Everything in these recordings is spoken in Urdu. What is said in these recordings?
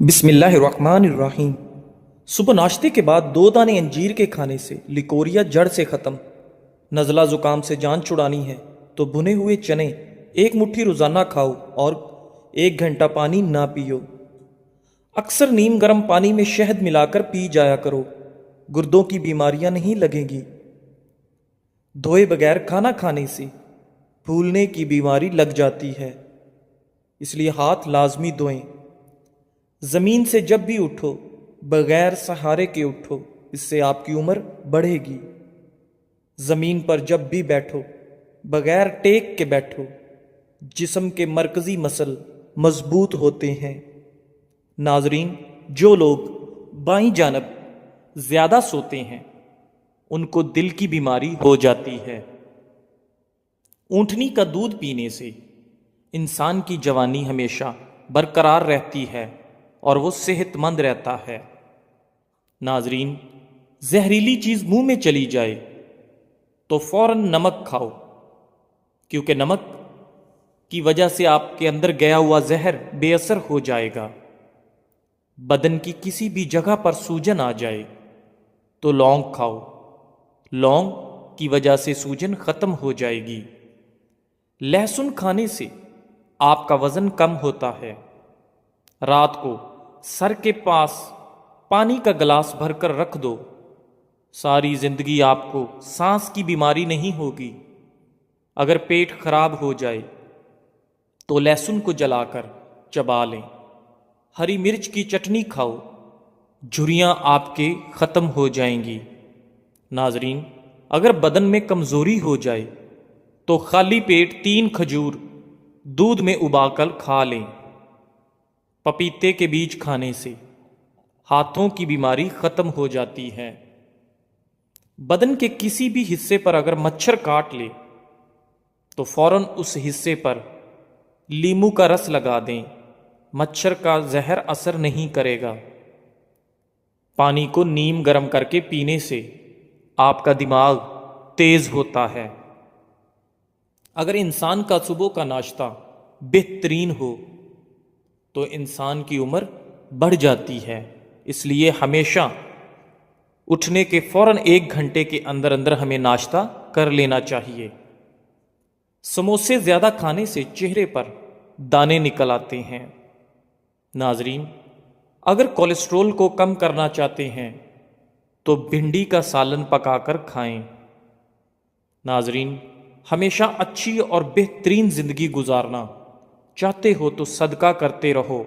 بسم اللہ الرحمن الرحیم۔ صبح ناشتے کے بعد 2 دانے انجیر کے کھانے سے لیکوریا جڑ سے ختم۔ نزلہ زکام سے جان چھڑانی ہے تو بھنے ہوئے چنے 1 مٹھی روزانہ کھاؤ اور 1 گھنٹہ پانی نہ پیو۔ اکثر نیم گرم پانی میں شہد ملا کر پی جایا کرو، گردوں کی بیماریاں نہیں لگیں گی۔ دھوئے بغیر کھانا کھانے سے پھولنے کی بیماری لگ جاتی ہے، اس لیے ہاتھ لازمی دھوئیں۔ زمین سے جب بھی اٹھو بغیر سہارے کے اٹھو، اس سے آپ کی عمر بڑھے گی۔ زمین پر جب بھی بیٹھو بغیر ٹیک کے بیٹھو، جسم کے مرکزی مسل مضبوط ہوتے ہیں۔ ناظرین، جو لوگ بائیں جانب زیادہ سوتے ہیں ان کو دل کی بیماری ہو جاتی ہے۔ اونٹنی کا دودھ پینے سے انسان کی جوانی ہمیشہ برقرار رہتی ہے اور وہ صحت مند رہتا ہے۔ ناظرین، زہریلی چیز منہ میں چلی جائے تو فوراً نمک کھاؤ، کیونکہ نمک کی وجہ سے آپ کے اندر گیا ہوا زہر بے اثر ہو جائے گا۔ بدن کی کسی بھی جگہ پر سوجن آ جائے تو لونگ کھاؤ، لونگ کی وجہ سے سوجن ختم ہو جائے گی۔ لہسن کھانے سے آپ کا وزن کم ہوتا ہے۔ رات کو سر کے پاس پانی کا گلاس بھر کر رکھ دو، ساری زندگی آپ کو سانس کی بیماری نہیں ہوگی۔ اگر پیٹ خراب ہو جائے تو لہسن کو جلا کر چبا لیں۔ ہری مرچ کی چٹنی کھاؤ، جھریاں آپ کے ختم ہو جائیں گی۔ ناظرین، اگر بدن میں کمزوری ہو جائے تو خالی پیٹ 3 کھجور دودھ میں ابال کر کھا لیں۔ پپیتے کے بیج کھانے سے ہاتھوں کی بیماری ختم ہو جاتی ہے۔ بدن کے کسی بھی حصے پر اگر مچھر کاٹ لے تو فوراً اس حصے پر لیموں کا رس لگا دیں، مچھر کا زہر اثر نہیں کرے گا۔ پانی کو نیم گرم کر کے پینے سے آپ کا دماغ تیز ہوتا ہے۔ اگر انسان کا صبح کا ناشتہ بہترین ہو تو انسان کی عمر بڑھ جاتی ہے، اس لیے ہمیشہ اٹھنے کے فوراً 1 گھنٹے کے اندر اندر ہمیں ناشتہ کر لینا چاہیے۔ سموسے زیادہ کھانے سے چہرے پر دانے نکل آتے ہیں۔ ناظرین، اگر کولیسٹرول کو کم کرنا چاہتے ہیں تو بھنڈی کا سالن پکا کر کھائیں۔ ناظرین، ہمیشہ اچھی اور بہترین زندگی گزارنا چاہتے ہو تو صدقہ کرتے رہو،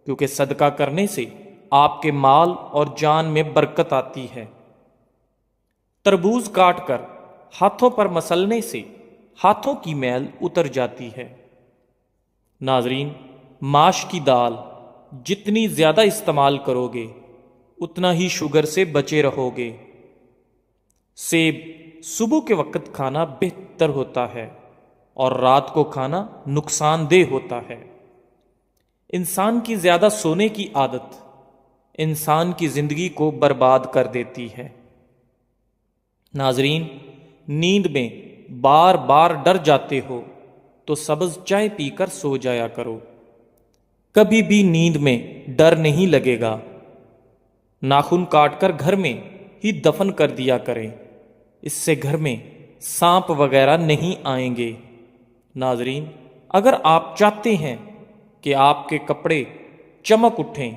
کیونکہ صدقہ کرنے سے آپ کے مال اور جان میں برکت آتی ہے۔ تربوز کاٹ کر ہاتھوں پر مسلنے سے ہاتھوں کی میل اتر جاتی ہے۔ ناظرین، ماش کی دال جتنی زیادہ استعمال کرو گے اتنا ہی شوگر سے بچے رہو گے۔ سیب صبح کے وقت کھانا بہتر ہوتا ہے اور رات کو کھانا نقصان دہ ہوتا ہے۔ انسان کی زیادہ سونے کی عادت انسان کی زندگی کو برباد کر دیتی ہے۔ ناظرین، نیند میں بار بار ڈر جاتے ہو تو سبز چائے پی کر سو جایا کرو، کبھی بھی نیند میں ڈر نہیں لگے گا۔ ناخن کاٹ کر گھر میں ہی دفن کر دیا کریں، اس سے گھر میں سانپ وغیرہ نہیں آئیں گے۔ ناظرین، اگر آپ چاہتے ہیں کہ آپ کے کپڑے چمک اٹھیں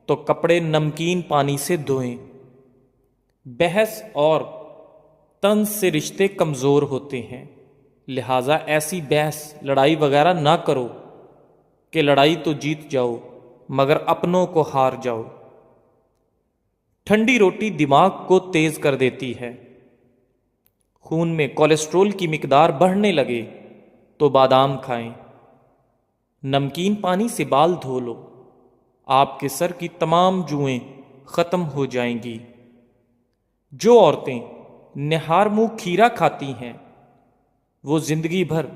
تو کپڑے نمکین پانی سے دھوئیں۔ بحث اور طنز سے رشتے کمزور ہوتے ہیں، لہٰذا ایسی بحث لڑائی وغیرہ نہ کرو کہ لڑائی تو جیت جاؤ مگر اپنوں کو ہار جاؤ۔ ٹھنڈی روٹی دماغ کو تیز کر دیتی ہے۔ خون میں کولیسٹرول کی مقدار بڑھنے لگے تو بادام کھائیں۔ نمکین پانی سے بال دھو لو، آپ کے سر کی تمام جوئیں ختم ہو جائیں گی۔ جو عورتیں نہار منہ کھیرا کھاتی ہیں وہ زندگی بھر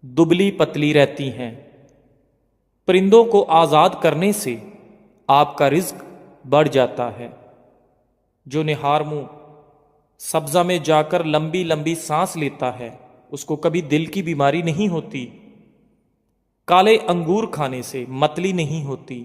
دبلی پتلی رہتی ہیں۔ پرندوں کو آزاد کرنے سے آپ کا رزق بڑھ جاتا ہے۔ جو نہار منہ سبزہ میں جا کر لمبی لمبی سانس لیتا ہے اس کو کبھی دل کی بیماری نہیں ہوتی۔ کالے انگور کھانے سے متلی نہیں ہوتی۔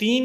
3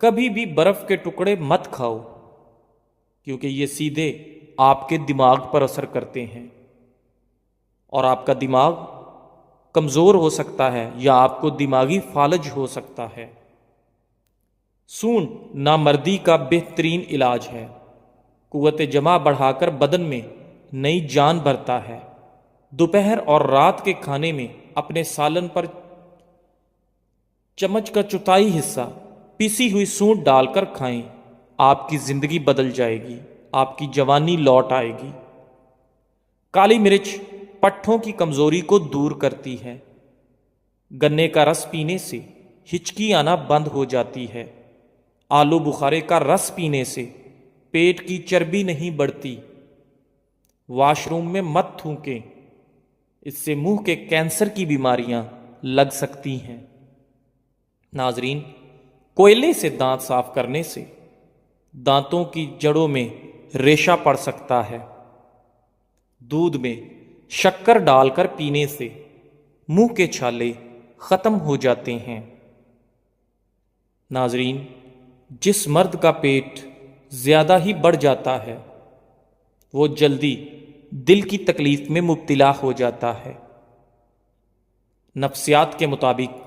کبھی بھی برف کے ٹکڑے مت کھاؤ، کیونکہ یہ سیدھے آپ کے دماغ پر اثر کرتے ہیں اور آپ کا دماغ کمزور ہو سکتا ہے یا آپ کو دماغی فالج ہو سکتا ہے۔ سونڈ نامردی کا بہترین علاج ہے، قوت جمع بڑھا کر بدن میں نئی جان بھرتا ہے۔ دوپہر اور رات کے کھانے میں اپنے سالن پر چمچ کا چوتھائی حصہ پیسی ہوئی سونڈ ڈال کر کھائیں، آپ کی زندگی بدل جائے گی، آپ کی جوانی لوٹ آئے گی۔ کالی مرچ پٹھوں کی کمزوری کو دور کرتی ہے۔ گنے کا رس پینے سے ہچکی آنا بند ہو جاتی ہے۔ آلو بخارے کا رس پینے سے پیٹ کی چربی نہیں بڑھتی۔ واش روم میں مت تھوکیں، اس سے منہ کے کینسر کی بیماریاں لگ سکتی ہیں۔ ناظرین، کوئلے سے دانت صاف کرنے سے دانتوں کی جڑوں میں ریشہ پڑ سکتا ہے۔ دودھ میں شکر ڈال کر پینے سے منہ کے چھالے ختم ہو جاتے ہیں۔ ناظرین، جس مرد کا پیٹ زیادہ ہی بڑھ جاتا ہے وہ جلدی دل کی تکلیف میں مبتلا ہو جاتا ہے۔ نفسیات کے مطابق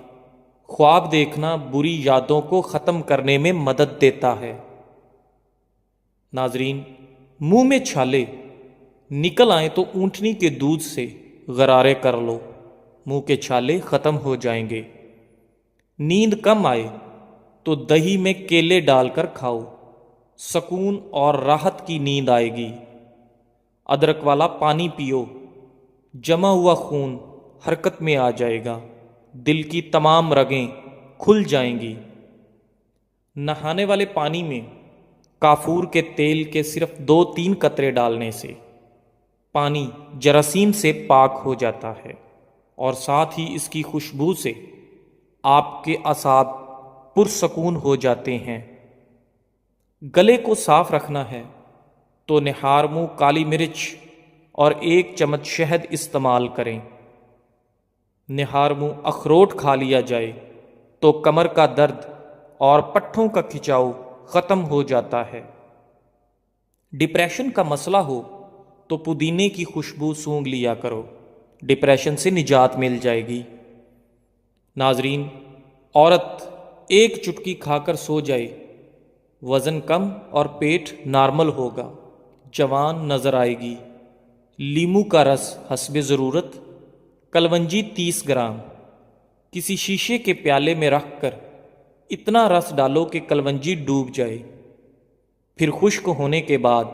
خواب دیکھنا بری یادوں کو ختم کرنے میں مدد دیتا ہے۔ ناظرین، منہ میں چھالے نکل آئیں تو اونٹنی کے دودھ سے غرارے کر لو، منہ کے چھالے ختم ہو جائیں گے۔ نیند کم آئے تو دہی میں کیلے ڈال کر کھاؤ، سکون اور راحت کی نیند آئے گی۔ ادرک والا پانی پیو، جمع ہوا خون حرکت میں آ جائے گا، دل کی تمام رگیں کھل جائیں گی۔ نہانے والے پانی میں کافور کے تیل کے صرف 2-3 قطرے ڈالنے سے پانی جراثیم سے پاک ہو جاتا ہے اور ساتھ ہی اس کی خوشبو سے آپ کے اعصاب پرسکون ہو جاتے ہیں۔ گلے کو صاف رکھنا ہے تو نہار منہ کالی مرچ اور 1 چمچ شہد استعمال کریں۔ نہار منہ اخروٹ کھا لیا جائے تو کمر کا درد اور پٹھوں کا کھچاؤ ختم ہو جاتا ہے۔ ڈپریشن کا مسئلہ ہو تو پودینے کی خوشبو سونگھ لیا کرو، ڈپریشن سے نجات مل جائے گی۔ ناظرین، عورت 1 چٹکی کھا کر سو جائے، وزن کم اور پیٹ نارمل ہوگا، جوان نظر آئے گی۔ لیمو کا رس حسب ضرورت، کلونجی 30 گرام کسی شیشے کے پیالے میں رکھ کر اتنا رس ڈالو کہ کلونجی ڈوب جائے، پھر خشک ہونے کے بعد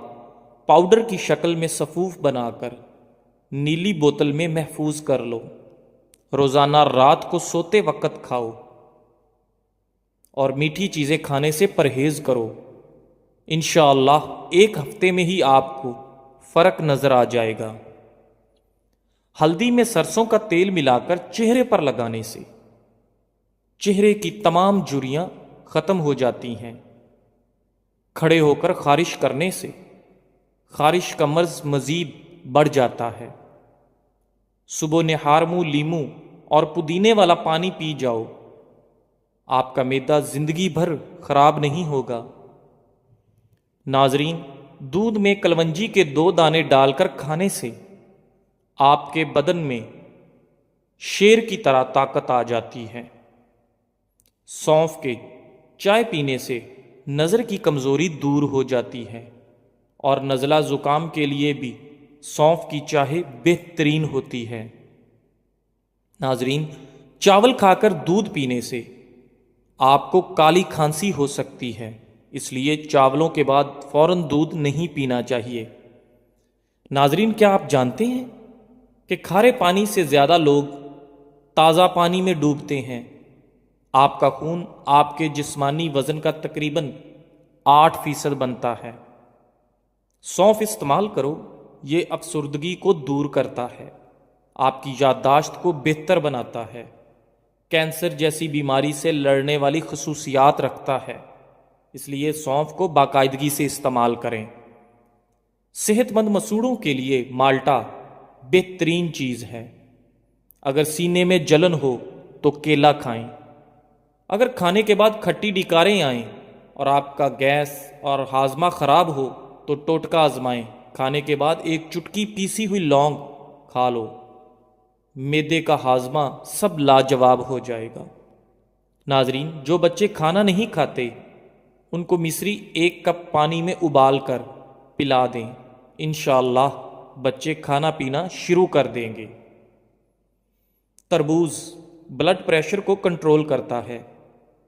پاؤڈر کی شکل میں سفوف بنا کر نیلی بوتل میں محفوظ کر لو۔ روزانہ رات کو سوتے وقت کھاؤ اور میٹھی چیزیں کھانے سے پرہیز کرو۔ انشاءاللہ 1 ہفتے میں ہی آپ کو فرق نظر آ جائے گا۔ ہلدی میں سرسوں کا تیل ملا کر چہرے پر لگانے سے چہرے کی تمام جھریاں ختم ہو جاتی ہیں۔ کھڑے ہو کر خارش کرنے سے خارش کا مرض مزید بڑھ جاتا ہے۔ صبح نہار منہ لیمو اور پودینے والا پانی پی جاؤ، آپ کا معدہ زندگی بھر خراب نہیں ہوگا۔ ناظرین، دودھ میں کلونجی کے 2 دانے ڈال کر کھانے سے آپ کے بدن میں شیر کی طرح طاقت آ جاتی ہے۔ سونف کے چائے پینے سے نظر کی کمزوری دور ہو جاتی ہے اور نزلہ زکام کے لیے بھی سونف کی چائے بہترین ہوتی ہے۔ ناظرین، چاول کھا کر دودھ پینے سے آپ کو کالی کھانسی ہو سکتی ہے، اس لیے چاولوں کے بعد فوراً دودھ نہیں پینا چاہیے۔ ناظرین، کیا آپ جانتے ہیں کہ کھارے پانی سے زیادہ لوگ تازہ پانی میں ڈوبتے ہیں؟ آپ کا خون آپ کے جسمانی وزن کا تقریباً 8% بنتا ہے۔ سونف استعمال کرو، یہ افسردگی کو دور کرتا ہے، آپ کی یادداشت کو بہتر بناتا ہے، کینسر جیسی بیماری سے لڑنے والی خصوصیات رکھتا ہے، اس لیے سونف کو باقاعدگی سے استعمال کریں۔ صحت مند مسوڑوں کے لیے مالٹا بہترین چیز ہے۔ اگر سینے میں جلن ہو تو کیلا کھائیں، اگر کھانے کے بعد کھٹی ڈکاریں آئیں اور آپ کا گیس اور ہاضمہ خراب ہو تو ٹوٹکا آزمائیں، کھانے کے بعد ایک چٹکی پیسی ہوئی لونگ کھا لو، معدے کا ہاضمہ سب لاجواب ہو جائے گا۔ ناظرین، جو بچے کھانا نہیں کھاتے ان کو مصری 1 کپ پانی میں ابال کر پلا دیں، انشاءاللہ بچے کھانا پینا شروع کر دیں گے۔ تربوز بلڈ پریشر کو کنٹرول کرتا ہے۔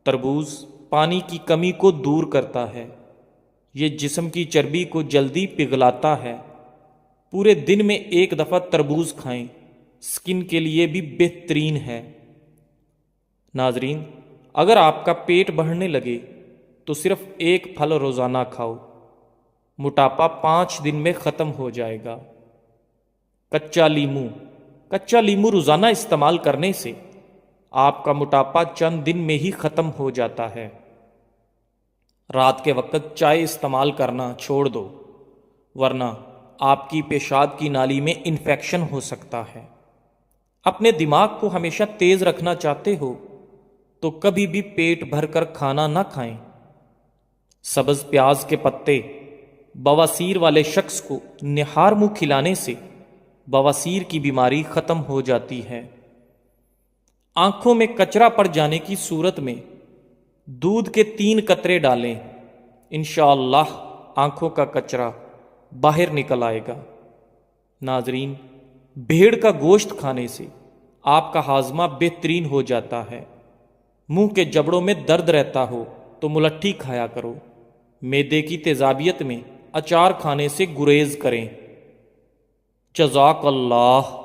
تربوز پانی کی کمی کو دور کرتا ہے۔ یہ جسم کی چربی کو جلدی پگھلاتا ہے۔ پورے دن میں 1 دفعہ تربوز کھائیں، سکن کے لیے بھی بہترین ہے۔ ناظرین، اگر آپ کا پیٹ بڑھنے لگے تو صرف 1 پھل روزانہ کھاؤ، موٹاپا 5 دن میں ختم ہو جائے گا۔ کچا لیمو روزانہ استعمال کرنے سے آپ کا موٹاپا چند دن میں ہی ختم ہو جاتا ہے۔ رات کے وقت چائے استعمال کرنا چھوڑ دو، ورنہ آپ کی پیشاب کی نالی میں انفیکشن ہو سکتا ہے۔ اپنے دماغ کو ہمیشہ تیز رکھنا چاہتے ہو تو کبھی بھی پیٹ بھر کر کھانا نہ کھائیں۔ سبز پیاز کے پتے بواسیر والے شخص کو نہار منہ کھلانے سے بواسیر کی بیماری ختم ہو جاتی ہے۔ آنکھوں میں کچرا پڑ جانے کی صورت میں دودھ کے 3 قطرے ڈالیں، انشاءاللہ آنکھوں کا کچرا باہر نکل آئے گا۔ ناظرین، بھیڑ کا گوشت کھانے سے آپ کا ہاضمہ بہترین ہو جاتا ہے۔ منہ کے جبڑوں میں درد رہتا ہو تو ملٹھی کھایا کرو۔ معدے کی تیزابیت میں اچار کھانے سے گریز کریں۔ جزاک اللہ۔